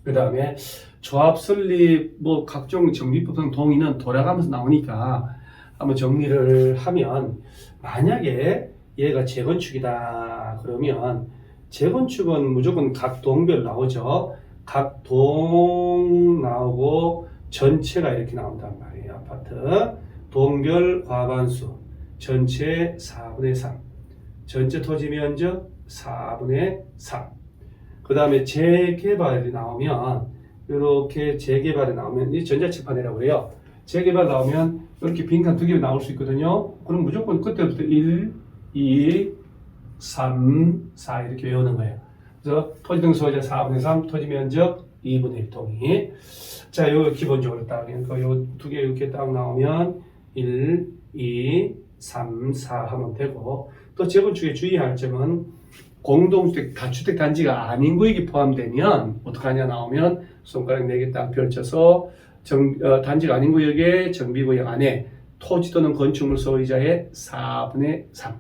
그 다음에 조합 설립, 뭐 각종 정비법상 동의는 돌아가면서 나오니까 한번 정리를 하면, 만약에 얘가 재건축이다 그러면 재건축은 무조건 각 동별 나오죠. 각 동 나오고 전체가 이렇게 나온단 말이에요. 아파트 동별 과반수 전체 4분의 3, 전체 토지 면적 4분의 3. 그 다음에 재개발이 나오면, 이렇게 재개발이 나오면, 이 전자칠판이라고 그래요. 재개발 나오면 이렇게 빈칸 2개 나올 수 있거든요. 그럼 무조건 그때부터 1, 2, 3, 4 이렇게 외우는 거예요. 그래서 토지 등 소유자 4분의 3, 토지 면적 2분의 1 동의. 자, 요 기본적으로 딱, 그러니까 요 2개 이렇게 딱 나오면 1, 2, 3, 4 하면 되고, 또 재건축에 주의할 점은 공동주택, 다주택 단지가 아닌 구역이 포함되면 어떡하냐 나오면 손가락 4개 딱 펼쳐서 단지가 아닌 구역의 정비구역 안에 토지 또는 건축물 소유자의 4분의 3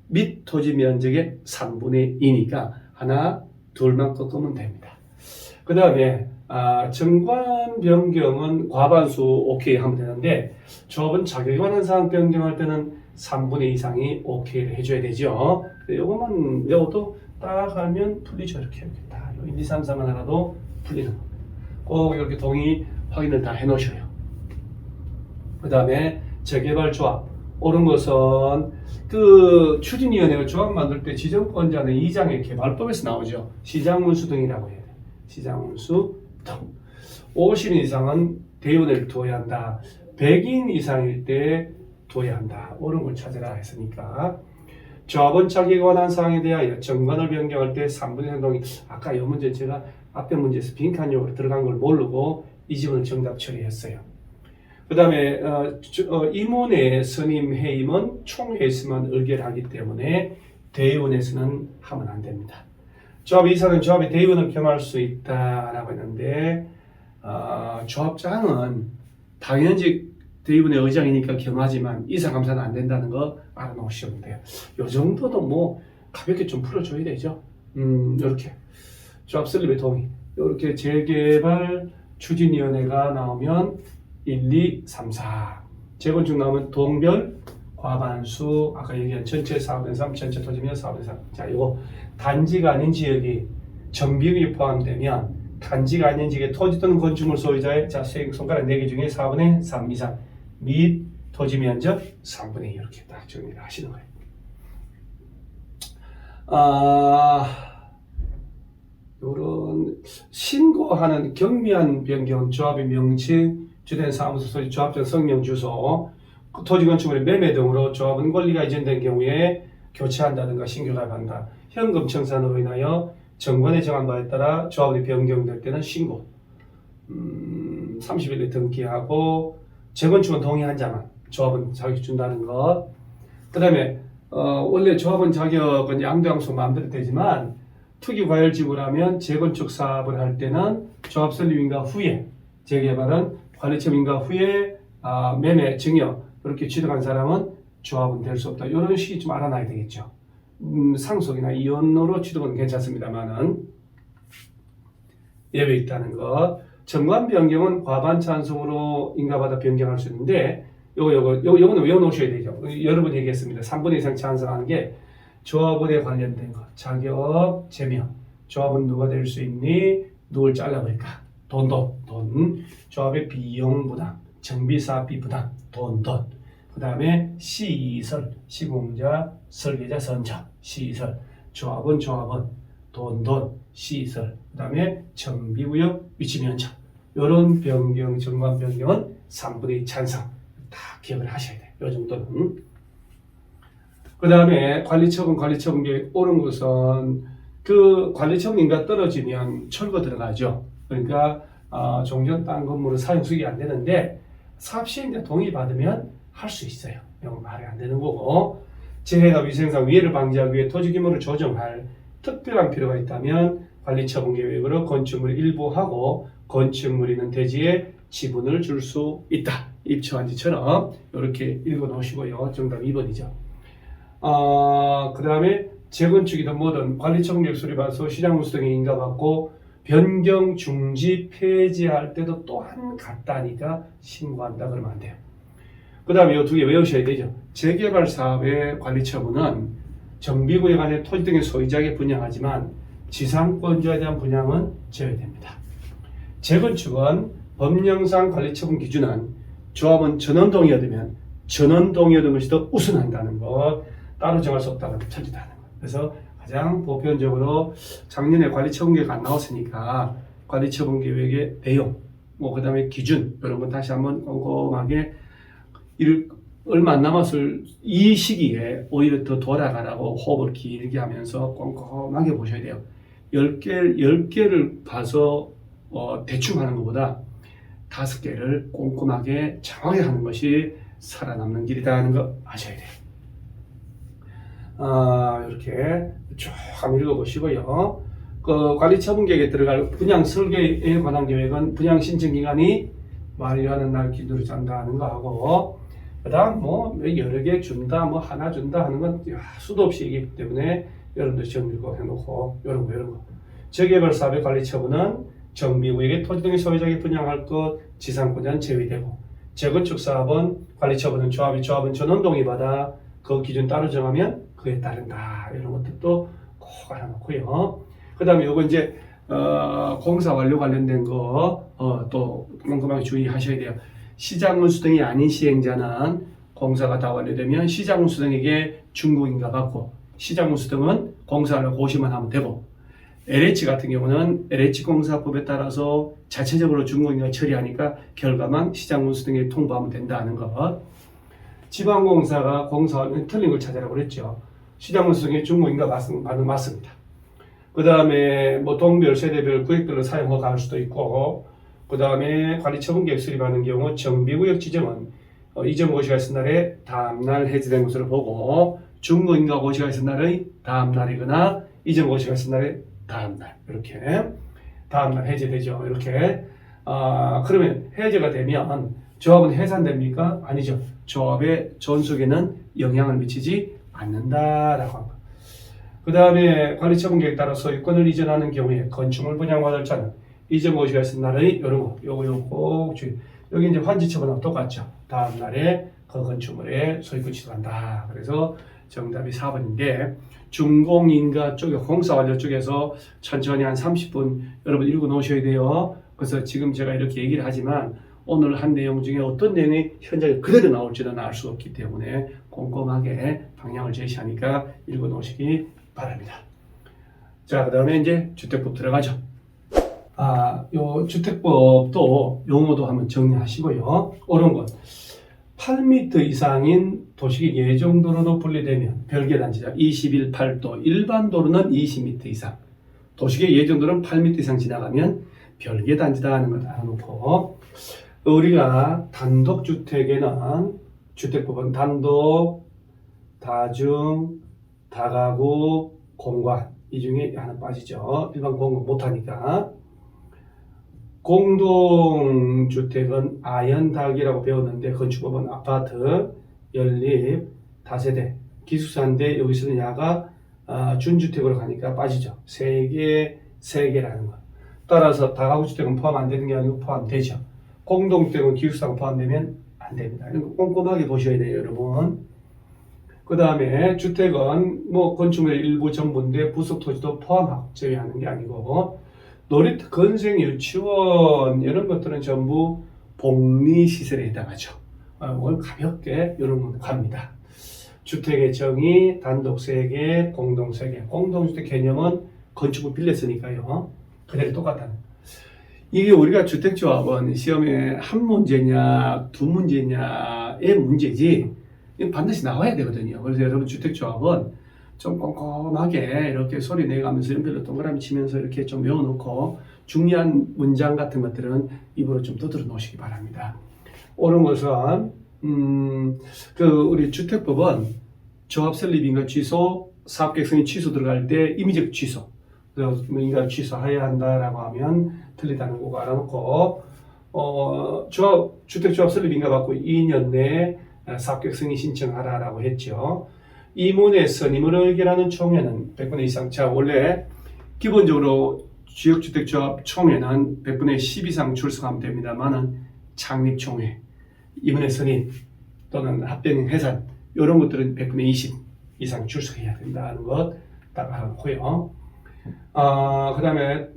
및 토지 면적의 3분의 2니까 하나, 둘만 꺾으면 됩니다. 그 다음에 정관 변경은 과반수 오케이 하면 되는데, 조합은 자격에 관한 사항 변경할 때는 3분의 2 이상이 오케이를 해줘야 되죠. 이것만 외워도 딱 하면 풀리죠. 이렇게 다 1, 2, 3, 4만 알아도 풀리는 겁니다. 꼭 이렇게 동의 확인을 다 해놓으셔요. 그 다음에 재개발 조합. 옳은 것은 그 추진위원회가 조합 만들 때 지정권자는 2장의 개발법에서 나오죠. 시장운수 등이라고 해야 돼. 시장운수 등. 50인 이상은 대의원을 두어야 한다. 100인 이상일 때 두어야 한다. 옳은 걸 찾으라 했으니까. 조합원 자격에 관한 사항에 대하여 정관을 변경할 때 3분의 3 동의. 아까 이 문제 제가 앞에 문제에서 빈칸용으로 들어간 걸 모르고 이 지문을 정답 처리했어요. 그 다음에 임원의 선임 해임은 총회에서만 의결하기 때문에 대의원에서는 하면 안 됩니다. 조합 이사는 조합의 대의원을 겸할 수 있다라고 했는데, 조합장은 당연직 대의원의 의장이니까 겸하지만 이사 감사는 안 된다는 거 알아놓으시면 돼요. 요 정도도 뭐 가볍게 좀 풀어줘야 되죠. 이렇게 조합 설립의 동의, 이렇게 재개발 추진위원회가 나오면 1, 2, 3, 4. 재건축 나오면 동별 과반수, 아까 얘기한 전체 4분의 3, 전체 토지면 4분의 3. 자, 이거 단지가 아닌 지역이 정비구역에 포함되면 단지가 아닌 지역의 토지 또는 건축물 소유자의, 자, 손가락 4개 중에 4분의 3 이상 및 토지 면적 3분의 2 이렇게 딱 정리를 하시는 거예요. 요런 신고하는 경미한 변경, 조합의 명칭, 주된 사무소 소유, 조합장 성명 주소, 토지 건축물의 매매 등으로 조합은 권리가 이전된 경우에 교체한다든가 신규가입한다. 현금 청산으로 인하여 정관에 정한 바에 따라 조합이 변경될 때는 신고. 30일에 등기하고, 재건축은 동의한 자만 조합은 자격 준다는 것. 그 다음에 원래 조합은 자격은 양도양수 마음대로 되지만 투기과열 지불하면 재건축 사업을 할 때는 조합 설립인가 후에, 재개발은 관리처 인가 후에 매매 증여 이렇게 취득한 사람은 조합은 될 수 없다. 이런 식이 좀 알아놔야 되겠죠. 상속이나 이혼으로 취득은 괜찮습니다만은 예외 있다는 것. 정관 변경은 과반 찬성으로 인가받아 변경할 수 있는데, 요거는 외워놓으셔야 되죠. 여러 번 얘기했습니다. 3분의 2 이상 찬성하는 게 조합원에 관련된 것, 자격, 제명, 조합은 누가 될 수 있니? 누굴 잘라버릴까? 돈. 조합의 비용 부담, 정비사업비 부담, 돈. 그 다음에 시설, 시공자, 설계자, 선정, 시설, 조합원, 돈, 시설, 그 다음에 정비구역, 위치면적. 이런 변경, 정관 변경은 3분의 2 찬성. 다 기억을 하셔야 돼요. 이 정도는. 그 다음에 관리처분계 옳은 것은 그 관리처분인가 떨어지면 철거 들어가죠. 그러니까 종전 땅 건물은 사용 수익이 안 되는데 사업시행자 동의 받으면 할 수 있어요. 이건 말이 안 되는 거고, 재해나 위생상 위해를 방지하기 위해 토지 규모를 조정할 특별한 필요가 있다면 관리처분 계획으로 건축물 일부하고 건축물 있는 대지에 지분을 줄 수 있다. 입처한지처럼 이렇게 읽어 놓으시고요. 정답 2번이죠. 그 다음에 재건축이든 뭐든 관리처분 계획 수립해서 시장운수 등에 인가받고 변경 중지 폐지할 때도 또한 같다니까 신고한다 그러면 안 돼요. 그 다음에 이 두 개 외우셔야 되죠. 재개발 사업의 관리처분은 정비구역 안에 토지 등의 소유자에게 분양하지만 지상권자에 대한 분양은 제외됩니다. 재건축은 법령상 관리처분 기준은 조합은 전원동의어되면 전원동의어된 것이 더 우선한다는 것, 따로 정할 수 없다는 걸 찾지다는 것. 그래서 가장 보편적으로 작년에 관리처분 계획 안 나왔으니까 관리처분 계획의 내용, 그 다음에 기준 이런 건 다시 한번 꼼꼼하게 얼마 안 남았을 이 시기에 오히려 더 돌아가라고 호흡을 길게 하면서 꼼꼼하게 보셔야 돼요. 10개를 봐서 대충 하는 것보다 5개를 꼼꼼하게 정확하게 하는 것이 살아남는 길이다 하는 거 아셔야 돼요. 이렇게 쭉 한번 읽어보시고요. 그 관리처분 계획에 들어갈 분양 설계에 관한 계획은 분양 신청 기간이 만료하는 날 기준으로 정한다는 거 하고, 그다음 여러 개 준다, 하나 준다 하는 건 수도 없이 얘기했기 때문에 여러분들 정리고 해놓고 이런 거. 재개발 사업의 관리처분은 정비구역의 토지 등의 소유자에게 분양할 것, 지상권자는 제외되고, 재건축 사업은 관리처분은 조합은 전원동의 받아 그 기준 따로 정하면 그에 따른다. 이런 것들도 꼭 알아놓고요. 그 다음에 요거 이제 공사 완료 관련된 거 또 꼼꼼하게 주의하셔야 돼요. 시장문수 등이 아닌 시행자는 공사가 다 완료되면 시장문수 등에게 중공인가 받고, 시장문수 등은 공사를 고시만 하면 되고, LH 같은 경우는 LH공사법에 따라서 자체적으로 중공인가 처리하니까 결과만 시장문수 등에 통보하면 된다는 것. 지방공사가 공사하면 틀린 걸 찾아라고 그랬죠. 시장문수 등의 중공인가 맞습니다. 그 다음에 동별, 세대별, 구역별로 사용 허가할 수도 있고, 그 다음에 관리처분계획 수립하는 경우 정비구역 지정은 이전 고시가 있은 날에 다음날 해제된 것으로 보고, 중공인가 고시가 있은 날의 다음날이거나 이전 고시가 있은 날의 다음날, 이렇게 다음날 해제되죠. 이렇게 그러면 해제가 되면 조합은 해산됩니까? 아니죠. 조합의 존속에는 영향을 미치지 않는다라고 합니다. 그 다음에 관리처분계획에 따라 소유권을 이전하는 경우에 건축물 분양받을 자는 이전 고시가 있은 날의 요거 꼭 주의. 여기 이제 환지처분하고 똑같죠. 다음 날에 그 건축물에 소유권 취소한다. 그래서 정답이 4번인데, 중공인가 쪽에 공사 완료 쪽에서 천천히 한 30분 여러분 읽어 놓으셔야 돼요. 그래서 지금 제가 이렇게 얘기를 하지만 오늘 한 내용 중에 어떤 내용이 현장에 그대로 나올지는 알 수 없기 때문에 꼼꼼하게 방향을 제시하니까 읽어 놓으시기 바랍니다. 자, 그 다음에 이제 주택법 들어가죠. 요 주택법도 용어도 한번 정리하시고요. 옳은 것. 8m 이상인 도시계 예정도로도 분리되면 별개단지자 21.8도, 일반 도로는 20m 이상, 도시계 예정도로는 8m 이상 지나가면 별개단지다 하는 걸 알아놓고, 우리가 단독주택에는 주택법은 단독, 다중, 다가구, 공관 이 중에 하나 빠지죠. 일반 공간 못하니까. 공동주택은 아연다기라고 배웠는데 건축법은 아파트, 연립, 다세대, 기숙사인데 여기서는 야가 준주택으로 가니까 빠지죠. 3개라는 거. 따라서 다가구주택은 포함 안 되는 게 아니고 포함되죠. 공동주택은 기숙사가 포함되면 안 됩니다. 이거 꼼꼼하게 보셔야 돼요, 여러분. 그 다음에 주택은 건축물의 일부 전부인데 부속 토지도 포함하고 제외하는 게 아니고, 놀이터, 건생, 유치원 이런 것들은 전부 복리시설에 해당하죠. 오늘 가볍게 이런 건 갑니다. 주택의 정의, 단독 3개, 공동 3개. 공동주택 개념은 건축을 빌렸으니까요. 그대로 똑같다는. 이게 우리가 주택조합은 시험에 한 문제냐, 2문제냐의 문제지 반드시 나와야 되거든요. 그래서 여러분 주택조합은 좀 꼼꼼하게 이렇게 소리 내가면서 연필로 동그라미 치면서 이렇게 좀 외워놓고 중요한 문장 같은 것들은 입으로 좀 두드려 놓으시기 바랍니다. 옳은 것은 우리 주택법은 조합 설립인가 취소, 사업계획성이 취소 들어갈 때 임의적 취소, 인가 취소해야 한다라고 하면 틀리다는 거 알아놓고, 주택조합 설립인가 받고 2년 내에 사업계획성이 신청하라라고 했죠. 이문의 선임을 의결하는 총회는 100분의 이상. 자, 원래 기본적으로 지역주택조합 총회는 100분의 10 이상 출석하면 됩니다만은 창립총회, 임원회 선임 또는 합병 해산 이런 것들은 100분의 20 이상 출석해야 된다는 것 딱 알고요. 그 다음에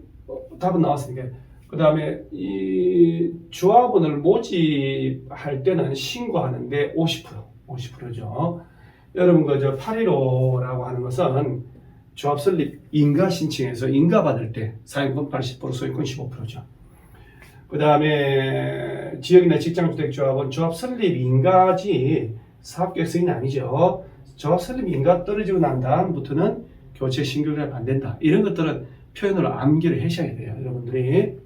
답은 나왔으니까 그 다음에 이 조합원을 모집할 때는 신고하는데 50%죠. 여러분 그저 815라고 하는 것은 조합 설립 인가 신청해서 인가 받을 때 사용권 80%, 소유권 15%죠. 그 다음에 지역이나 직장주택조합은 조합 설립 인가지 사업계획 승인이 아니죠. 조합 설립 인가 떨어지고 난 다음부터는 교체 신규가 안 된다. 이런 것들은 표현으로 암기를 하셔야 돼요, 여러분들이.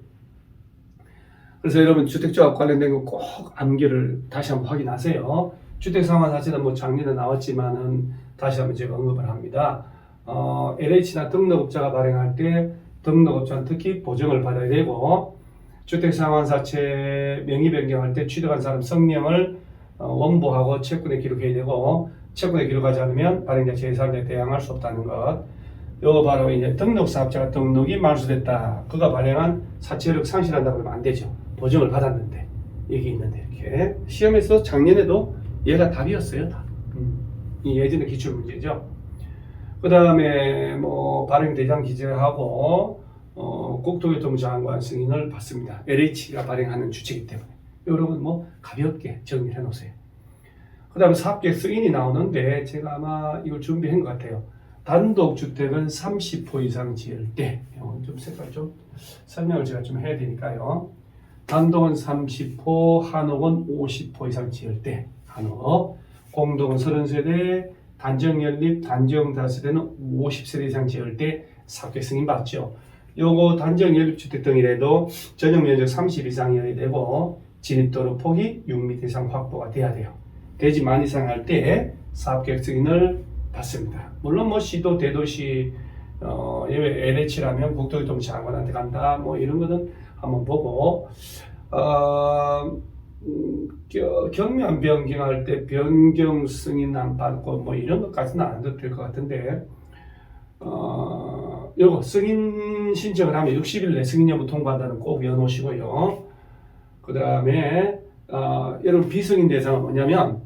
그래서 여러분 주택조합 관련된 거 꼭 암기를 다시 한번 확인하세요. 주택상환 자체는 뭐 작년에 나왔지만은 다시 한번 제가 언급을 합니다. LH나 등록업자가 발행할 때 등록업자는 특히 보증을 받아야 되고, 주택상환사채 명의 변경할 때 취득한 사람 성명을 원보하고 채권에 기록해야 되고, 채권에 기록하지 않으면 발행자 제3자에 대항할 수 없다는 것. 요거 바로 이제 등록사업자가 등록이 말소됐다. 그가 발행한 사채력 상실한다 그러면 안 되죠. 보증을 받았는데. 여기 있는데 이렇게. 시험에서 작년에도 얘가 답이었어요, 다. 이 예전의 기출문제죠. 그 다음에 뭐 발행대장 기재하고 국토교통부 장관 승인을 받습니다. LH가 발행하는 주체이기 때문에. 여러분 뭐 가볍게 정리해 놓으세요. 그 다음에 사업계획 승인이 나오는데 제가 아마 이걸 준비한 것 같아요. 단독주택은 30호 이상 지을 때, 좀 색깔 좀 설명을 제가 좀 해야 되니까요. 단독은 30호, 한옥은 50호 이상 지을 때, 한옥. 공동은 30세대, 단정연립, 단정다세대는 50세대 이상 지을 때 사업계획 승인 받죠. 요거 단정연립주택 등이라도 전용면적 30 이상이어야 되고, 진입도로 폭이 6m 이상 확보가 돼야 돼요. 대지만 이상 할 때 사업계획 승인을 받습니다. 물론 뭐 시도 대도시 예외 LH라면 국토교통부 장관한테 간다 뭐 이런 거는 한번 보고, 경면 변경할 때 변경 승인 안 받고 뭐 이런 것까지는 안 해도 될 것 같은데, 요거 승인 신청을 하면 60일 내 승인 여부 통보한다는 꼭 외워놓으시고요. 그 다음에 여러분 비승인 대상은 뭐냐면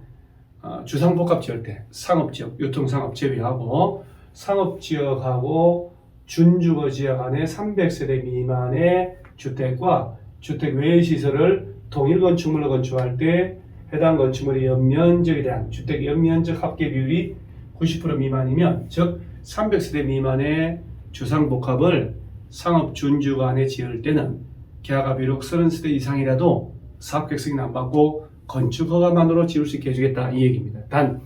주상복합 지을 때 상업지역, 유통상업 제외하고 상업지역하고 준주거 지역 안에 300세대 미만의 주택과 주택 외의 시설을 동일 건축물로 건축할 때 해당 건축물의 연면적에 대한 주택 연면적 합계 비율이 90% 미만이면, 즉 300세대 미만의 주상복합을 상업 준주거 안에 지을 때는 계약가 비록 30세대 이상이라도 사업계획 승인 안 받고 건축 허가만으로 지을 수 있게 해주겠다 이 얘기입니다. 단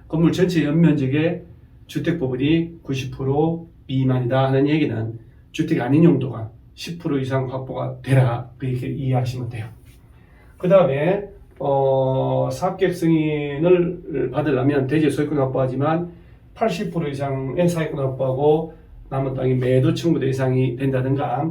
건물 전체 연면적의 주택법률이 90% 미만이다 하는 얘기는 주택이 아닌 용도가 10% 이상 확보가 되라, 그렇게 이해하시면 돼요. 그 다음에 사업계획 승인을 받으려면 대지 소유권 확보하지만 80% 이상의 사유권 확보하고 남은 땅이 매도 청구대 이상이 된다든가,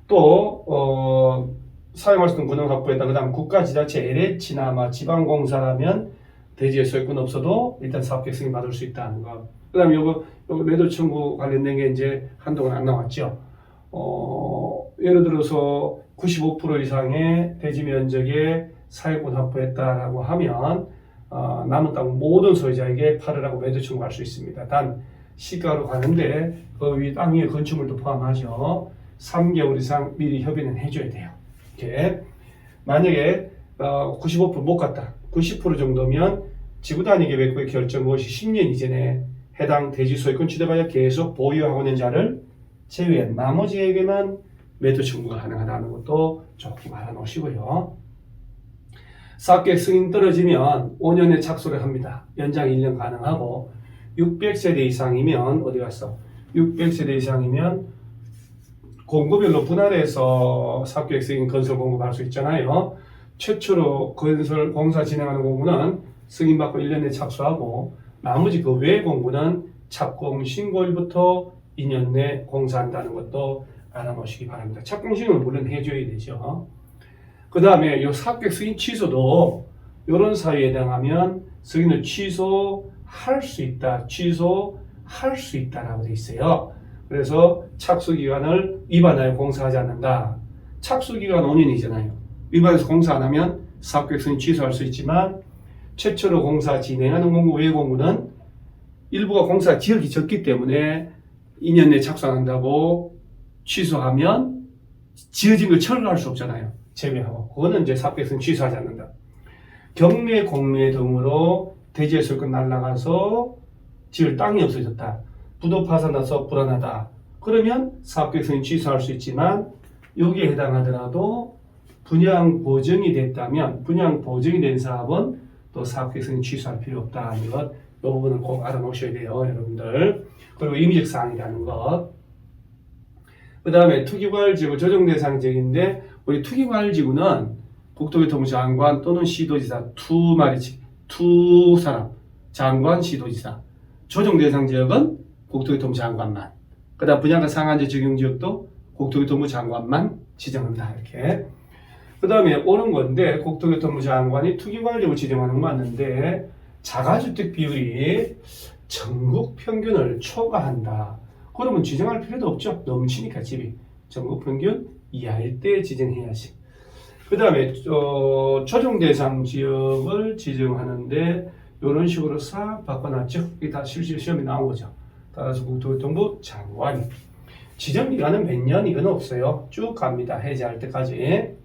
또 사용할 수 있는 군원 확보했다. 그 다음 국가지자체 LH나 지방공사라면 대지의 소유권 없어도 일단 사업계획 승인 받을 수 있다는 거. 그 다음에 요거 매도 청구 관련된 게 이제 한동안 안 나왔죠. 예를 들어서 95% 이상의 대지 면적에 사유권 확보했다라고 하면 남은 땅 모든 소유자에게 팔으라고 매도 청구할 수 있습니다. 단 시가로 가는데 그 위 땅 위에 건축물도 포함하죠. 3개월 이상 미리 협의는 해줘야 돼요. 이렇게 만약에 95% 못 갔다, 90% 정도면 지구 단위 계획구의 결정 것이 10년 이전에 해당 대지 소유권 취득하여 계속 보유하고 있는 자를 제외한 나머지에게만 매도 청구가 가능하다는 것도 조금 알아놓으시고요. 사업계획 승인 떨어지면 5년에 착소를 합니다. 연장 1년 가능하고, 600세대 이상이면 어디 갔어? 600세대 이상이면 공급별로 분할해서 사업계획 승인 건설 공급할 수 있잖아요. 최초로 건설 공사 진행하는 공구는 승인받고 1년 내 착수하고, 나머지 그 외 공구는 착공 신고일부터 2년 내 공사한다는 것도 알아놓으시기 바랍니다. 착공 신고는 물론 해줘야 되죠. 그 다음에 이 사업계획 승인 취소도 이런 사유에 해당하면 승인을 취소할 수 있다, 취소할 수 있다라고 돼 있어요. 그래서 착수기간을 위반하여 공사하지 않는다. 착수기간 5년이잖아요. 위반해서 공사 안 하면 사업계획서는 취소할 수 있지만 최초로 공사 진행하는 공고 외 공고는 일부가 공사 지역이 적기 때문에 2년 내에 착수 안 한다고 취소하면 지어진 걸 철거할 수 없잖아요. 제외하고. 그거는 이제 사업계획서는 취소하지 않는다. 경매, 공매 등으로 대지의 소유권 날라가서 지을 땅이 없어졌다. 부도 파산나서 불안하다. 그러면 사업계획서는 취소할 수 있지만 여기에 해당하더라도 분양 보증이 됐다면 분양 보증이 된 사업은 또 사업계획서는 취소할 필요 없다. 이것 이 부분을 꼭 알아놓으셔야 돼요, 여러분들. 그리고 임의적 사항이라는 것. 그 다음에 투기과열지구 조정대상지역인데 우리 투기과열지구는 국토교통부 장관 또는 시도지사 두 사람 장관 시도지사 조정대상지역은 국토교통부 장관만 그 다음 분양가 상한제 적용지역도 국토교통부 장관만 지정한다 이렇게. 그 다음에 오는 건데 국토교통부 장관이 투기과열지구 지정하는 거 맞는데 자가주택 비율이 전국 평균을 초과한다. 그러면 지정할 필요도 없죠. 넘치니까 집이. 전국 평균 이하일 때 지정해야지. 그 다음에 조정 대상 지역을 지정하는데 이런 식으로 싹 바꿔놨죠. 이게 다 실질 시험에 나온 거죠. 따라서 국토교통부 장관이. 지정기간은 몇 년 이건 없어요. 쭉 갑니다. 해제할 때까지.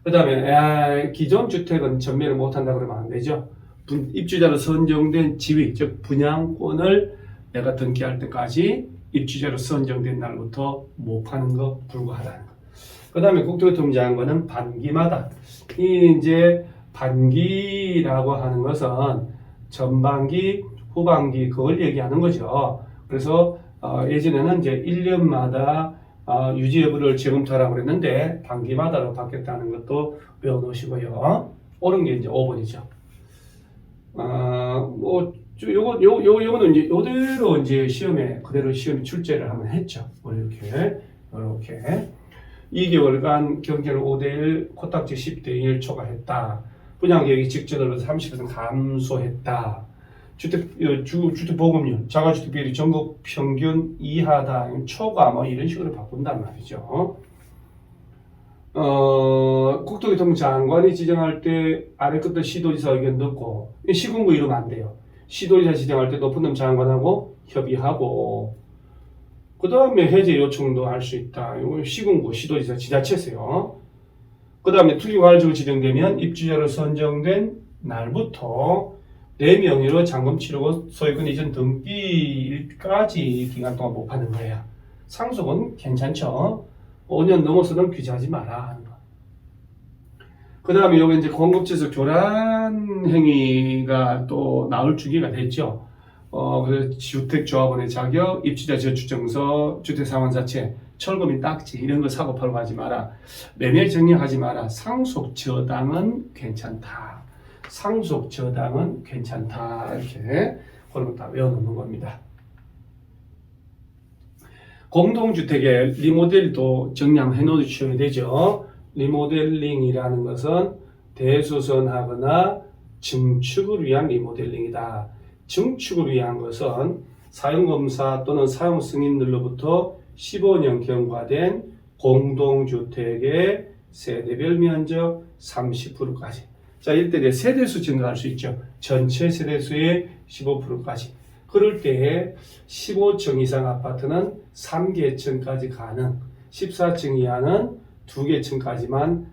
그 다음에 기존 주택은 전매를 못한다 그러면 안 되죠. 입주자로 선정된 지위, 즉 분양권을 내가 등기할 때까지 입주자로 선정된 날부터 못 파는 거 불구하다는 거. 그 다음에 국토교통부 장관은 반기마다 이제 반기라고 하는 것은 전반기, 후반기 그걸 얘기하는 거죠. 그래서 예전에는 이제 1년마다 유지 여부를 재검토하라고 그랬는데 반기마다로 바뀌었다는 것도 외워놓으시고요. 옳은 게 이제 5번이죠. 요거는 이제 요대로 이제 시험에 그대로 시험 출제를 한번 했죠. 이렇게 2개월간 경제를 5대1, 코딱지 10대1 초과했다. 분양계획이 직전으로 30% 감소했다. 주택보급률, 자가주택 비율이 전국 평균 이하다. 초과 뭐 이런 식으로 바꾼단 말이죠. 국토교통부 장관이 지정할 때 아래 끝에 시도지사 의견 넣고 시군구 이러면 안 돼요. 시도지사 지정할 때 높은 놈 장관하고 협의하고 그 다음에 해제 요청도 할 수 있다. 이거 시군구, 시도지사, 지자체세요. 그 다음에 투기과열지구 지정되면 입주자로 선정된 날부터 내 명의로 잔금 치르고 소유권 이전 등기일까지 기간 동안 못 파는 거야. 상속은 괜찮죠. 5년 넘어서는 규제하지 마라 하는 거. 그 다음에 여기 이제 공급지수 교란 행위가 또 나올 주기가 됐죠. 그래서 주택조합원의 자격, 입주자 저축증서, 주택상환자체, 철거민 딱지 이런 거 사고 팔고 하지 마라. 매매 정리하지 마라. 상속 저당은 괜찮다. 상속 저당은 괜찮다. 이렇게 그런 거 다 외워놓는 겁니다. 공동주택의 리모델도 정리 한번 해놓으셔야 되죠. 리모델링이라는 것은 대수선하거나 증축을 위한 리모델링이다. 증축을 위한 것은 사용검사 또는 사용승인들로부터 15년 경과된 공동주택의 세대별 면적 30%까지. 자, 이때 세대수 증가할 수 있죠. 전체 세대수의 15%까지. 그럴 때 15층 이상 아파트는 3개층까지 가능, 14층 이하는 2개층까지만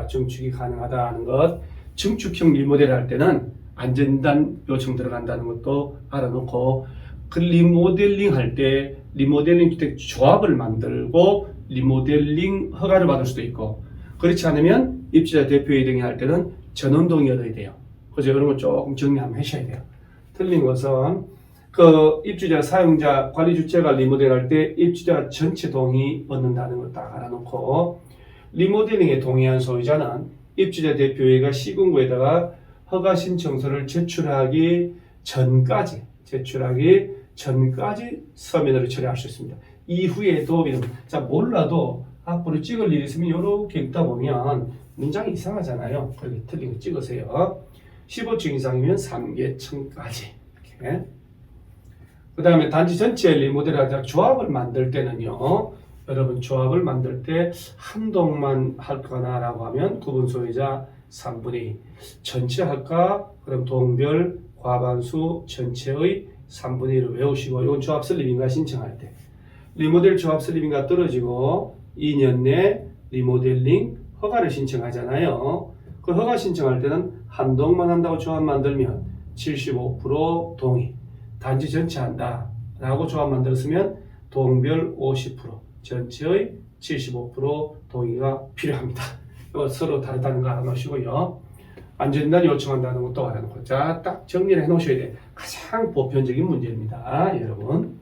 증축이 가능하다는 것. 증축형 리모델 할 때는 안전단 요청 들어간다는 것도 알아놓고 그 리모델링 할 때 리모델링 주택 조합을 만들고 리모델링 허가를 받을 수도 있고 그렇지 않으면 입주자 대표회의 등이 할 때는 전원 동의얻어야 돼요. 그래서 이런 거 조금 정리 한번 하셔야 돼요. 틀린 것은 그 입주자, 사용자, 관리주체가 리모델 할 때 입주자 전체 동의 얻는다는 걸 딱 알아놓고 리모델링에 동의한 소유자는 입주자 대표회의가 시군구에다가 허가 신청서를 제출하기 전까지 서면으로 처리할 수 있습니다. 이후에도 자 몰라도 앞으로 찍을 일이 있으면 이렇게 읽다 보면 문장이 이상하잖아요. 그렇게 틀린 거 찍으세요. 15층 이상이면 3개층까지 이렇게. 그 다음에 단지 전체 리모델하자 조합을 만들 때는요, 여러분 조합을 만들 때 한 동만 할까나라고 하면 구분 소유자 3분의 2, 전체 할까? 그럼 동별 과반수 전체의 3분의 1을 외우시고, 이건 조합 설립인가 신청할 때 리모델 조합 설립인가 떨어지고 2년 내 리모델링 허가를 신청하잖아요. 그 허가 신청할 때는 한 동만 한다고 조합 만들면 75% 동의, 단지 전체 한다 라고 조합 만들었으면 동별 50%, 전체의 75% 동의가 필요합니다. 이거 서로 다르다는 거 알아놓으시고요. 안전단 요청한다는 것도 알아놓고, 자, 딱 정리를 해 놓으셔야 돼요. 가장 보편적인 문제입니다, 여러분.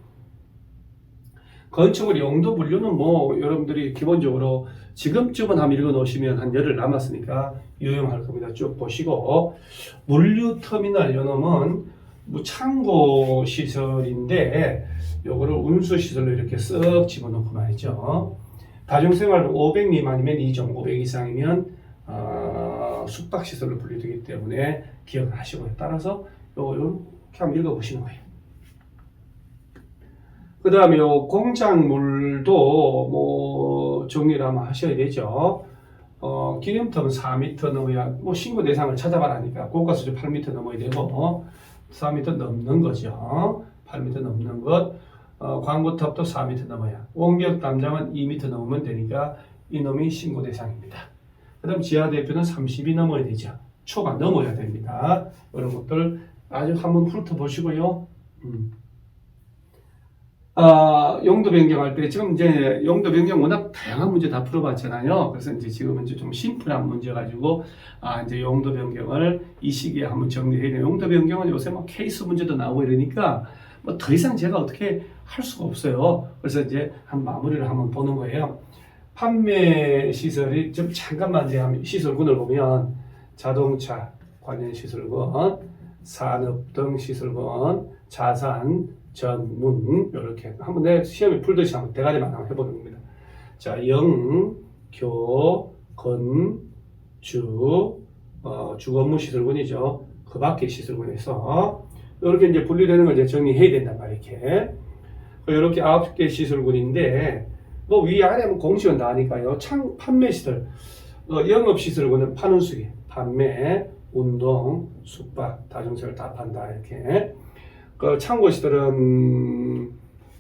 건축물 용도 분류는 뭐 여러분들이 기본적으로 지금쯤은 한번 읽어 놓으시면 한 열흘 남았으니까 유용할 겁니다. 쭉 보시고, 물류 터미널 요놈은 뭐 창고 시설인데 요거를 운수 시설로 이렇게 쓱 집어넣고 말이죠. 다중생활 500 미만이면 2종, 500 이상이면 숙박 시설로 분류되기 때문에 기억을 하시고요. 따라서 요렇게 한번 읽어보시는 거예요. 그 다음에 요 공작물도 뭐 정리를 한번 하셔야 되죠. 기름텀은 4m 넘어야, 뭐 신고 대상을 찾아봐라니까 고가수준 8m 넘어야 되고 4m 넘는 거죠. 8m 넘는 것. 광고탑도 4m 넘어야. 원격 담장은 2m 넘으면 되니까 이놈이 신고 대상입니다. 그 다음 지하 대표는 30이 넘어야 되죠. 초가 넘어야 됩니다. 이런 것들 아주 한번 훑어보시고요. 용도 변경할 때, 지금 이제 용도 변경 워낙 다양한 문제 다 풀어봤잖아요. 그래서 이제 지금은 이제 좀 심플한 문제 가지고, 이제 용도 변경을 이 시기에 한번 정리해야 돼요. 용도 변경은 요새 뭐 케이스 문제도 나오고 이러니까, 뭐 더 이상 제가 어떻게 할 수가 없어요. 그래서 이제 한 마무리를 한번 보는 거예요. 판매 시설이 좀 잠깐만 이제 시설군을 보면, 자동차 관련 시설군, 산업 등 시설군, 자산, 전문, 이렇게 한번 내 시험에 풀듯이 한번 대가리만 한번 해보는 겁니다. 자, 영, 교, 건, 주, 주건무 시설군이죠. 그 밖의 시설군에서 이렇게 이제 분리되는 걸 이제 정리해야 된단 말이에요. 이렇게. 이렇게 9개 시설군인데, 뭐 위아래 뭐 공식은 나으니까요. 판매 시설, 영업 시설군은 파는 수기, 판매, 운동, 숙박, 다중생활 다 판다. 이렇게. 창고 시설은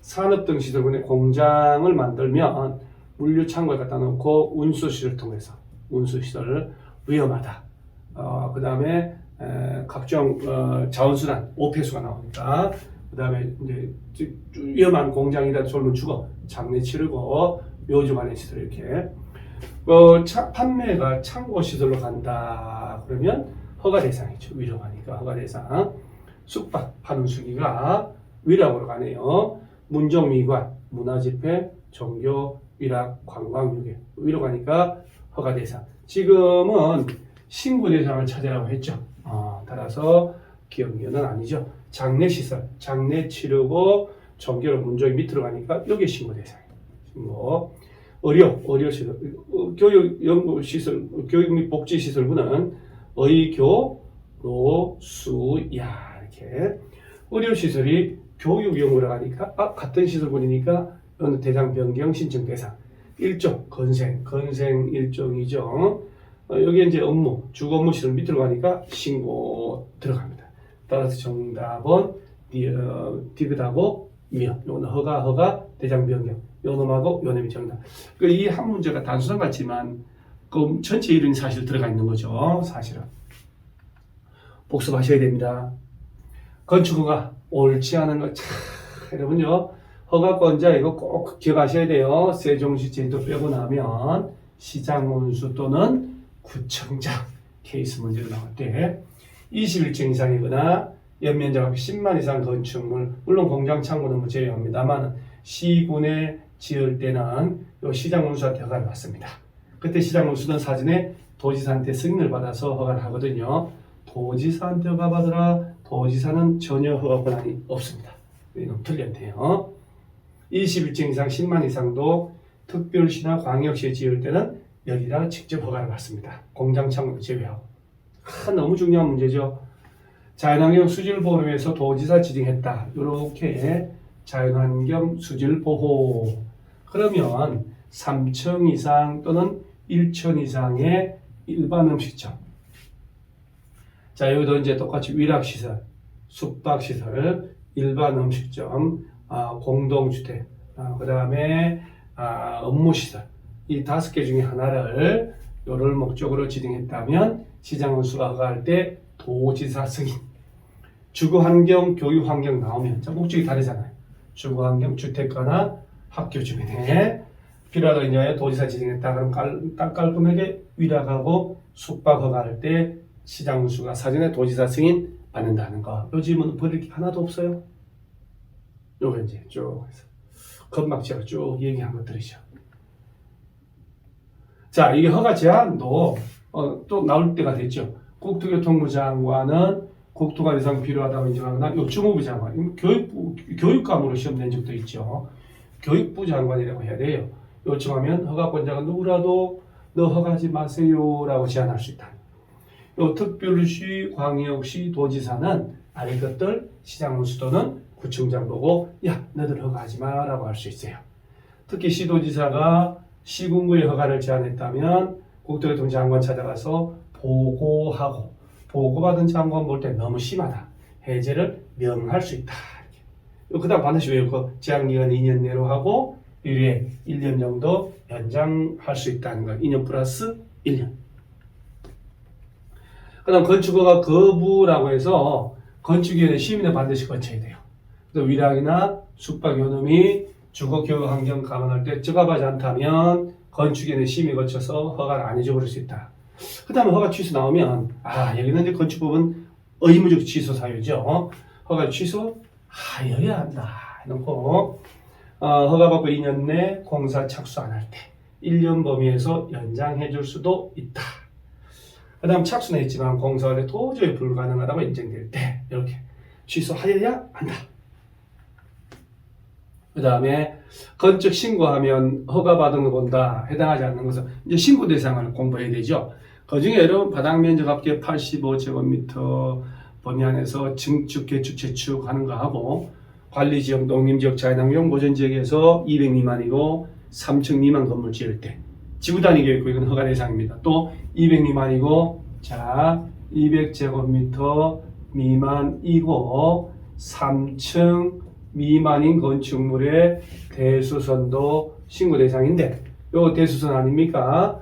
산업 등 시설군의 공장을 만들면 물류 창고에 갖다 놓고 운수 시설을 통해서 운수 시설 위험하다. 그 다음에 각종 자원순환 오폐수가 나오니까, 그 다음에 이제 위험한 공장이다 졸면 죽어 장례 치르고 묘지 관련 시설 이렇게. 판매가 창고 시설로 간다 그러면 허가 대상이죠. 위험하니까 허가 대상. 숙박 파는 수기가 위락으로 가네요. 문정미관, 문화집회, 종교, 위락, 관광유계 위로 가니까 허가 대상. 지금은 신고 대상을 찾으라고 했죠. 따라서 기업료는 아니죠. 장례시설, 장례 치르고 종교로 문정이 밑으로 가니까 여기 신고 대상이에요. 신고. 의료시설, 교육연구시설, 교육 및 복지시설부는 의교, 로, 수, 야 이렇게. 의료시설이 교육용으로 가니까 같은 시설군이니까 어느 대상 변경 신청 대상. 일종, 건생 일종이죠. 여기 이제 업무, 주거업무 시설 밑으로 가니까 신고 들어갑니다. 따라서 정답은 디귿하고 미역. 요거는 허가, 대상 변경. 요놈하고 요놈이 정답. 이 한 문제가 단순한 것 같지만 그 전체 이론이 사실 들어가 있는 거죠. 사실은. 복습하셔야 됩니다. 건축허가 옳지 않은 거, 여러분요, 허가권자 이거 꼭 기억하셔야 돼요. 세종시 제도 빼고 나면 시장운수 또는 구청장 케이스 문제로 나올 때 21층 이상이거나 연면적 10만 이상 건축물, 물론 공장 창고는 뭐 제외합니다만 시군에 지을 때는 요 시장운수한테 허가를 받습니다. 그때 시장운수는 사전에 도지사한테 승인을 받아서 허가를 하거든요. 도지사한테 허가 받으라. 도지사는 전혀 허가 권한이 없습니다. 이건 틀렸네요. 21층 이상 10만 이상도 특별시나 광역시에 지을 때는 여기다 직접 허가를 받습니다. 공장 창고를 제외하고. 너무 중요한 문제죠. 자연환경 수질 보호를 위해서 도지사 지정했다. 이렇게 자연환경 수질 보호. 그러면 3층 이상 또는 1층 이상의 일반 음식점. 자, 여기도 이제 똑같이 위락시설, 숙박시설, 일반 음식점, 공동주택, 그 다음에 업무시설. 이 5개 중에 하나를 요럴 목적으로 지정했다면 시장군수가 허가할 때 도지사 승인. 주거환경, 교육환경 나오면 자, 목적이 다르잖아요. 주거환경, 주택가나 학교 주변에 필요하다 이제 도지사 지정했다. 그럼 딱 깔끔하게 위락하고 숙박 허가할 때 시장군수가 사전에 도지사 승인 받는다는 거. 요즘은 버릴 게 하나도 없어요. 요거 이제 쭉 해서 건막지가 쭉 얘기 한번 들으시죠. 자, 이게 허가 제한도 또 나올 때가 됐죠. 국토교통부 장관은 국토가 이상 필요하다고 인정하거나 요충후부 장관, 교육감으로 시험 낸 적도 있죠. 교육부 장관이라고 해야 돼요. 요청하면 허가권자가 누구라도 너 허가하지 마세요라고 제안할 수 있다. 요 특별시, 광역시, 도지사는 아래 것들 시장군수 또는 구청장 보고 야 너들 허가하지 마라고 할 수 있어요. 특히 시도지사가 시군구의 허가를 제안했다면 국토교통부 장관 찾아가서 보고하고 보고받은 장관 볼 때 너무 심하다. 해제를 명할 수 있다. 그 다음 반드시 외우고 제한기간 2년 내로 하고 유예 1년 정도 연장할 수 있다는 거. 2년 플러스 1년. 그 다음 건축허가 거부라고 해서 건축위원회 심의는 반드시 거쳐야 돼요. 그래서 위락이나 숙박 요놈이 주거 교육 환경 감안할 때 적합하지 않다면 건축위원회 심의 거쳐서 허가를 안 해줘 버릴 수 있다. 그 다음에 허가 취소 나오면 여기는 이제 건축법은 의무적 취소 사유죠. 허가 취소하여야 한다 해놓고 허가받고 2년 내 공사 착수 안 할 때 1년 범위에서 연장해 줄 수도 있다. 그 다음 착수는 했지만 공사가 도저히 불가능하다고 인정될 때 이렇게 취소하여야 한다. 그 다음에 건축 신고하면 허가받은 거 본다. 해당하지 않는 것은 이제 신고 대상을 공부해야 되죠. 그 중에 여러분 바닥 면적 합계 85제곱미터 범위 안에서 증축, 개축, 재축 하는 거 하고 관리지역, 농림지역, 자연환경 보전지역에서 200 미만이고 3층 미만 건물 지을 때 지구단위 계획 이건 허가 대상입니다. 또 200 미만이고 자 200제곱미터 미만이고 3층 미만인 건축물의 대수선도 신고 대상인데 요 대수선 아닙니까?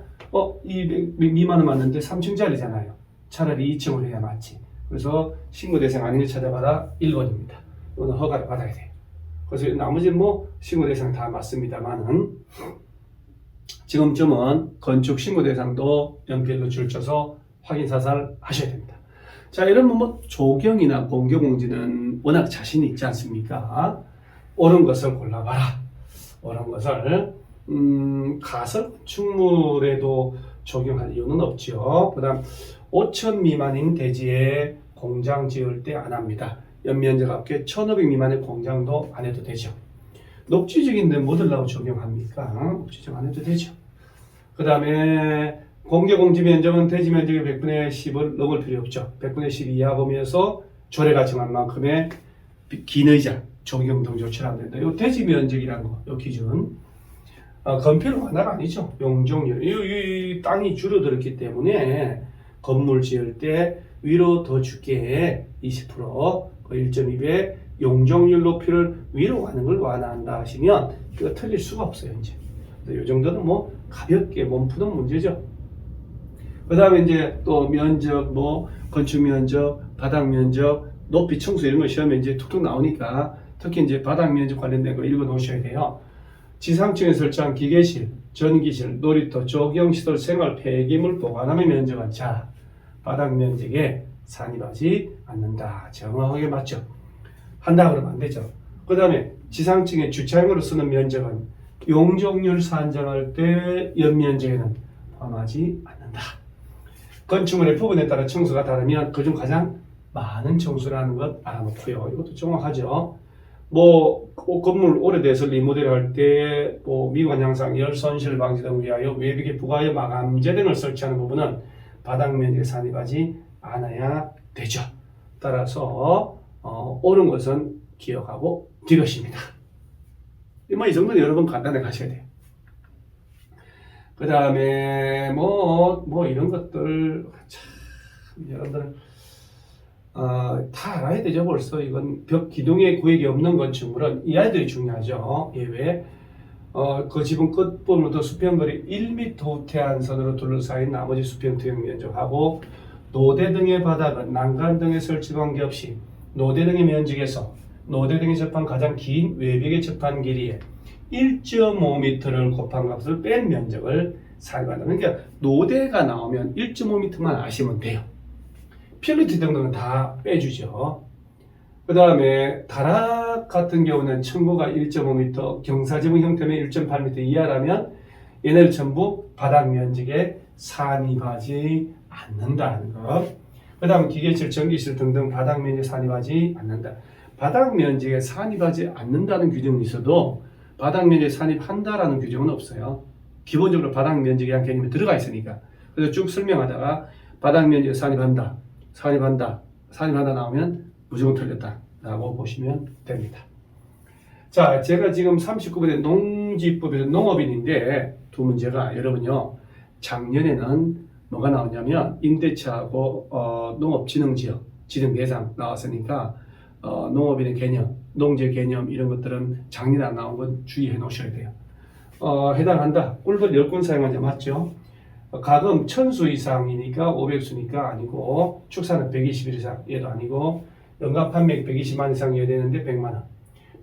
200 미만은 맞는데 3층짜리잖아요. 차라리 2층을 해야 맞지. 그래서 신고 대상 아닌 걸 찾아봐라 1번입니다. 이거는 허가를 받아야 돼요. 그래서 나머지는 뭐 신고 대상 다 맞습니다만은 지금쯤은 건축 신고 대상도 연필로 줄쳐서 확인 사살 하셔야 됩니다. 자, 이런 뭐 조경이나 공개공지는 워낙 자신 있지 않습니까? 옳은 것을 골라봐라. 옳은 것을 가설 건축물에도 적용할 이유는 없죠. 그 다음 5천 미만인 대지에 공장 지을 때 안 합니다. 연면적 합계 1500 미만의 공장도 안 해도 되죠. 녹지적인데 뭐 들라고 적용합니까? 녹지적 안 해도 되죠. 그 다음에 공개공지 면적은 대지 면적의 100분의 10을 넘을 필요 없죠. 100분의 10 이하 범위에서 조례가 정한 만큼의 긴 의자 적용 등 조치를 하면 된다. 이 대지 면적이라는 거, 이 기준. 건폐로 하나가 아니죠. 용적률. 이 땅이 줄어들었기 때문에 건물 지을 때 위로 더 줄게 20% 1.2배 용적률 높이를 위로 가는 걸 완화한다 하시면 그거 틀릴 수가 없어요. 이제 이 정도는 뭐 가볍게 몸 푸는 문제죠. 그 다음에 이제 또 면적, 뭐 건축 면적, 바닥 면적, 높이 청소 이런 거 시험에 이제 툭툭 나오니까 특히 이제 바닥 면적 관련된 거 읽어 놓으셔야 돼요. 지상층에 설치한 기계실, 전기실, 놀이터, 조경시설, 생활 폐기물 보관함의 면적은 자 바닥 면적에 산입하지 않는다. 정확하게 맞죠? 한다 그러면 안 되죠. 그 다음에 지상층에 주차용으로 쓰는 면적은 용적률 산정할 때 연면적에는 포함하지 않는다. 건축물의 부분에 따라 청수가 다르면 그중 가장 많은 청수라는 것 알아놓고요. 이것도 정확하죠. 뭐 건물 오래돼서 리모델할 때 뭐 미관 향상, 열 손실 방지 등을 위하여 외벽에 부가열 마감재 등을 설치하는 부분은 바닥 면적에 산입하지 않아야 되죠. 따라서 옳은 것은 기억하고 뒤것입니다. 이 정도는 여러분 간단하게 하셔야 돼요. 그 다음에 뭐 이런 것들 참 여러분들 다 알아야 되죠. 벌써 이건 벽 기둥에 구획이 없는 건축물은 이 아이들이 중요하죠. 예외 그 지붕 끝부분부터 수평거리 1m 후퇴한 선으로 둘러싸인 나머지 수평 투영 면적하고 노대 등의 바닥은 난간 등에 설치 관계없이 노대 등의 면적에서 노대 등에 접한 가장 긴 외벽에 접한 길이에 1.5m를 곱한 값을 뺀 면적을 사용한다. 그러니까 노대가 나오면 1.5m만 아시면 돼요. 필리트 정도는 다 빼주죠. 그 다음에 다락 같은 경우는 층고가 1.5m, 경사지붕 형태는 1.8m 이하라면 얘네를 전부 바닥 면적에 산입하지 않는다는 것. 그 다음 기계실, 전기실 등등 바닥 면적에 산입하지 않는다. 바닥 면적에 산입하지 않는다는 규정이 있어도 바닥 면적에 산입한다라는 규정은 없어요. 기본적으로 바닥 면적이라는 개념이 들어가 있으니까. 그래서 쭉 설명하다가 바닥 면적에 산입한다 나오면 무조건 틀렸다라고 보시면 됩니다. 자, 제가 지금 39번의 농지법에서 농업인인데 두 문제가 여러분요, 작년에는 뭐가 나오냐면 임대차하고 농업진흥지역, 지정대상 나왔으니까 농업인의 개념, 농지의 개념 이런 것들은 작년에 안 나온 건 주의해 놓으셔야 돼요. 해당한다. 꿀벌 10군 사용한 자 맞죠? 가금 1000수 이상이니까 500수니까 아니고 축사는 120일 이상 얘도 아니고 연간 판매액 120만 이상이어야 되는데 100만원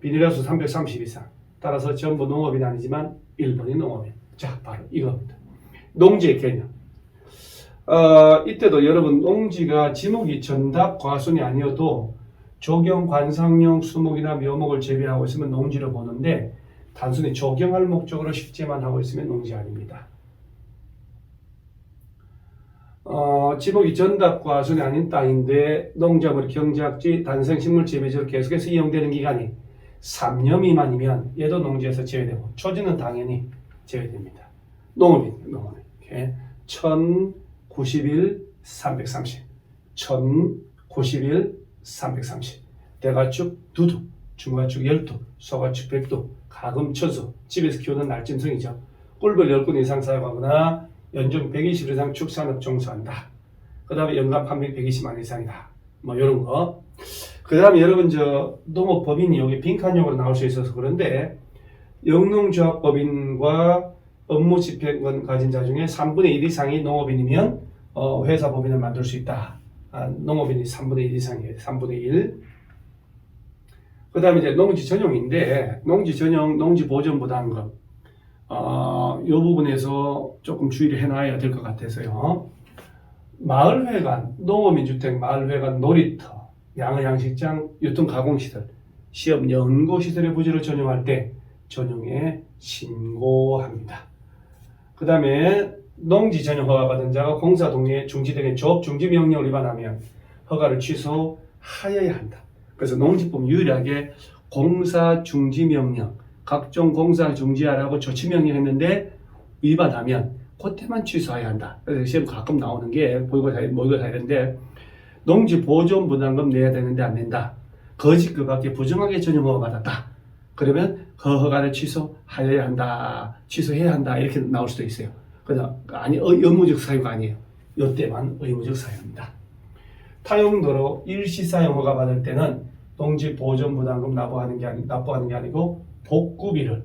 비닐하우스 330 이상 따라서 전부 농업인 아니지만 1번이 농업인. 자, 바로 이겁니다. 농지의 개념. 이때도 여러분 농지가 지목이 전답 과순이 아니어도 조경 관상용 수목이나 묘목을 재배하고 있으면 농지로 보는데 단순히 조경할 목적으로 식재만 하고 있으면 농지 아닙니다. 지목이 전답 과순이 아닌 땅인데 농작물, 경작지, 단생식물 재배지로 계속해서 이용되는 기간이 3년 미만이면 얘도 농지에서 제외되고 초지는 당연히 제외됩니다. 농업인. 이렇게 1091, 330, 1091, 330, 대가축 두두, 중가축 12, 소가축 100두, 가금 1000수, 집에서 키우는 날짐승이죠. 꿀벌 10군 이상 사용하거나 연중 120일 이상 축산업 종사한다. 그 다음에 연간 판매 120만 이상이다. 뭐 이런 거. 그 다음에 여러분 농업법인이 여기 빈칸용으로 나올 수 있어서 그런데 영농조합법인과 업무집행권 가진 자 중에 3분의 1 이상이 농업인이면 회사 법인을 만들 수 있다. 농업인이 3분의 1 이상이에요. 3분의 1. 그 다음에 이제 농지 전용인데 농지 전용, 농지 보전 부담금 이 부분에서 조금 주의를 해놔야 될 것 같아서요. 마을회관, 농어민주택, 마을회관, 놀이터, 양어양식장, 유통가공시설, 시업 연구시설의 부지를 전용할 때 전용에 신고합니다. 그 다음에 농지 전용 허가 받은 자가 공사 동네 중지 등의 조업 중지 명령을 위반하면 허가를 취소하여야 한다. 그래서 농지법 유일하게 공사 중지 명령, 각종 공사 중지하라고 조치 명령했는데 위반하면 그때만 취소해야 한다. 그래서 시험 가끔 나오는 게 모의고사 이런데 농지 보존 부담금 내야 되는데 안 낸다. 거짓 그 밖에 부정하게 전용 허가 받았다. 그러면 그 허가를 취소하여야 한다. 취소해야 한다. 이렇게 나올 수도 있어요. 그냥 아니 의무적 사유가 아니에요. 이때만 의무적 사유입니다. 타용도로 일시 사용 허가 받을 때는 농지 보존 부담금 납부하는 게 아니고 복구비를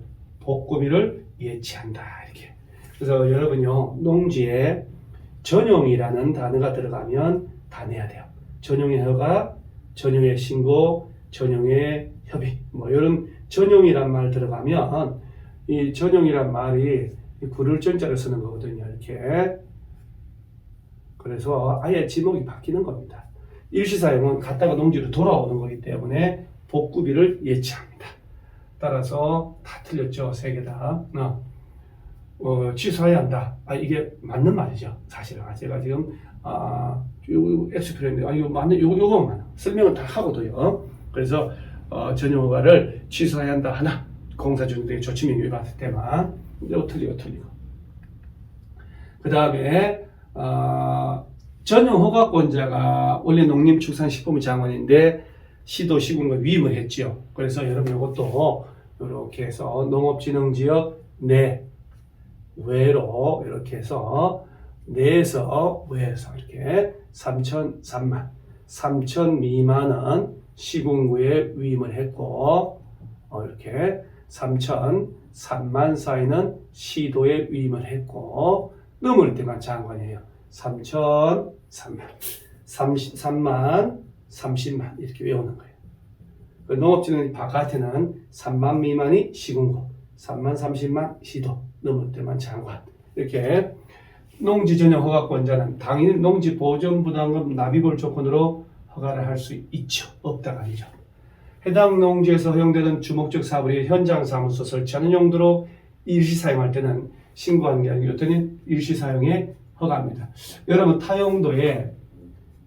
예치한다. 이렇게. 그래서 여러분요 농지에 전용이라는 단어가 들어가면 다 내야 돼요. 전용의 허가, 전용의 신고, 전용의 협의. 뭐 이런 전용이란 말 들어가면 이 전용이란 말이 구를 전자를 쓰는 거거든요. 이렇게. 그래서 아예 지목이 바뀌는 겁니다. 일시사용은 갔다가 농지로 돌아오는 거기 때문에 복구비를 예치합니다. 따라서 다 틀렸죠. 세 개 다. 취소해야 한다. 이게 맞는 말이죠. 사실은. 제가 지금, 엑스플레인데, 이거 맞는, 요거만 설명을 다 하고도요. 그래서, 전용허가를 취소해야 한다. 하나. 공사주행 등의 조치명령 위반할 때만. 이거 틀리고. 그 다음에, 전용 허가권자가 원래 농림축산식품부 장관인데 시도 시군과 위임을 했죠. 그래서 여러분 이것도 이렇게 해서 농업진흥지역 내 외로 이렇게 해서 내에서 외에서 이렇게 3천 미만은 시군구에 위임을 했고 이렇게 3만 사이는 시도에 위임을 했고 넘을 때만 장관이에요. 3만 30만 이렇게 외우는 거예요. 농업진흥 바깥에는 3만 미만이 시군구, 3만 30만 시도, 넘을 때만 장관. 이렇게 농지 전용 허가권자는 당일 농지 보존부담금 납입을 조건으로 허가를 할 수 있죠. 없다가 아니죠. 해당 농지에서 허용되는 주목적 사업을 현장 사무소 설치하는 용도로 일시 사용할 때는 신고하는 게 아니고 어떤 일시 사용에 허가합니다. 여러분 타용도에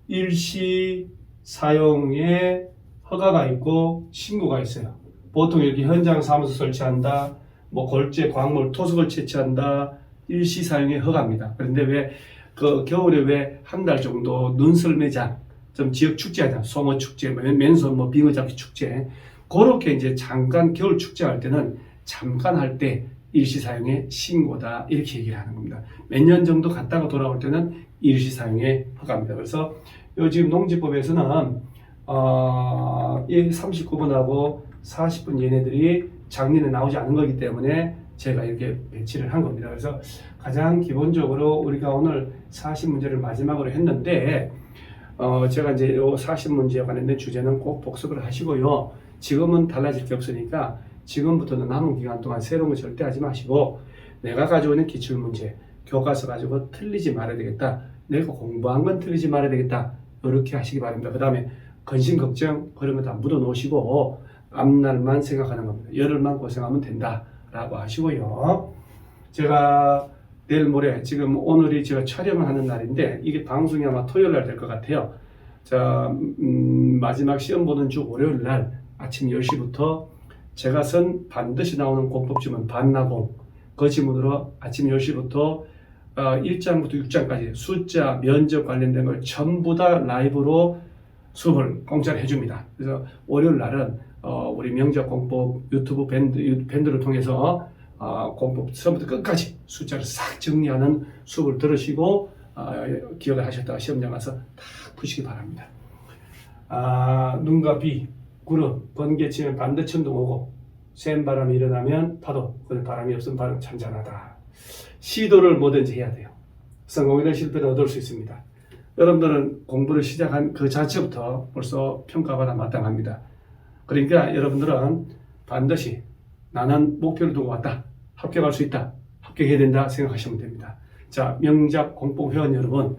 일시 사용에 허가가 있고 신고가 있어요. 보통 이렇게 현장 사무소 설치한다, 뭐 골재, 광물, 토속을 채취한다, 일시 사용에 허가합니다. 그런데 왜 그 겨울에 왜 한 달 정도 눈썰 매장, 좀 지역 축제 하잖아. 송어 축제, 맨손 뭐 빙어 잡기 축제. 그렇게 이제 잠깐 겨울 축제 할 때는 잠깐 할 때 일시 사용에 신고다 이렇게 얘기를 하는 겁니다. 몇 년 정도 갔다가 돌아올 때는 일시 사용에 허가합니다. 그래서 지금 농지법에서는 이 39분하고 40분 얘네들이 작년에 나오지 않은 거기 때문에 제가 이렇게 배치를 한 겁니다. 그래서 가장 기본적으로 우리가 오늘 40문제를 마지막으로 했는데 제가 이제 요 40문제에 관련된 주제는 꼭 복습을 하시고요. 지금은 달라질 게 없으니까 지금부터는 남은 기간 동안 새로운 거 절대 하지 마시고 내가 가지고 있는 기출문제, 교과서 가지고 틀리지 말아야 되겠다. 내가 공부한 건 틀리지 말아야 되겠다. 이렇게 하시기 바랍니다. 그 다음에 근심, 걱정 그런 거 다 묻어 놓으시고 앞날만 생각하는 겁니다. 열흘만 고생하면 된다 라고 하시고요. 제가 내일 모레 지금 오늘이 제가 촬영을 하는 날인데 이게 방송이 아마 토요일 날 될 것 같아요. 자 마지막 시험 보는 주 월요일 날 아침 10시부터 제가 쓴 반드시 나오는 공법 지문 반나공 그 지문으로 아침 10시부터 1장부터 6장까지 숫자, 면접 관련된 걸 전부 다 라이브로 수업을 공짜로 해줍니다. 그래서 월요일 날은 우리 명작 공법 유튜브 밴드를 통해서 공법 처음부터 끝까지 숫자를 싹 정리하는 수업을 들으시고 기억을 하셨다가 시험장 가서 다 푸시기 바랍니다. 눈과 비, 구름, 번개 치면 반대 천둥 오고 센 바람이 일어나면 파도, 바람이 없으면 바람 잔잔하다. 시도를 뭐든지 해야 돼요. 성공이든 실패든 얻을 수 있습니다. 여러분들은 공부를 시작한 그 자체부터 벌써 평가받아 마땅합니다. 그러니까 여러분들은 반드시 나는 목표를 두고 왔다. 합격할 수 있다. 합격해야 된다 생각하시면 됩니다. 자, 명작 공법 회원 여러분,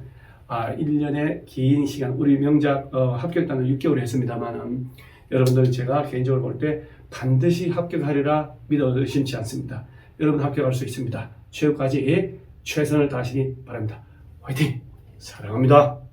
1년의 긴 시간, 우리 명작 합격단은 6개월 했습니다만 여러분들은 제가 개인적으로 볼 때 반드시 합격하리라 믿어 의심치 않습니다. 여러분 합격할 수 있습니다. 최후까지 최선을 다하시기 바랍니다. 화이팅! 사랑합니다.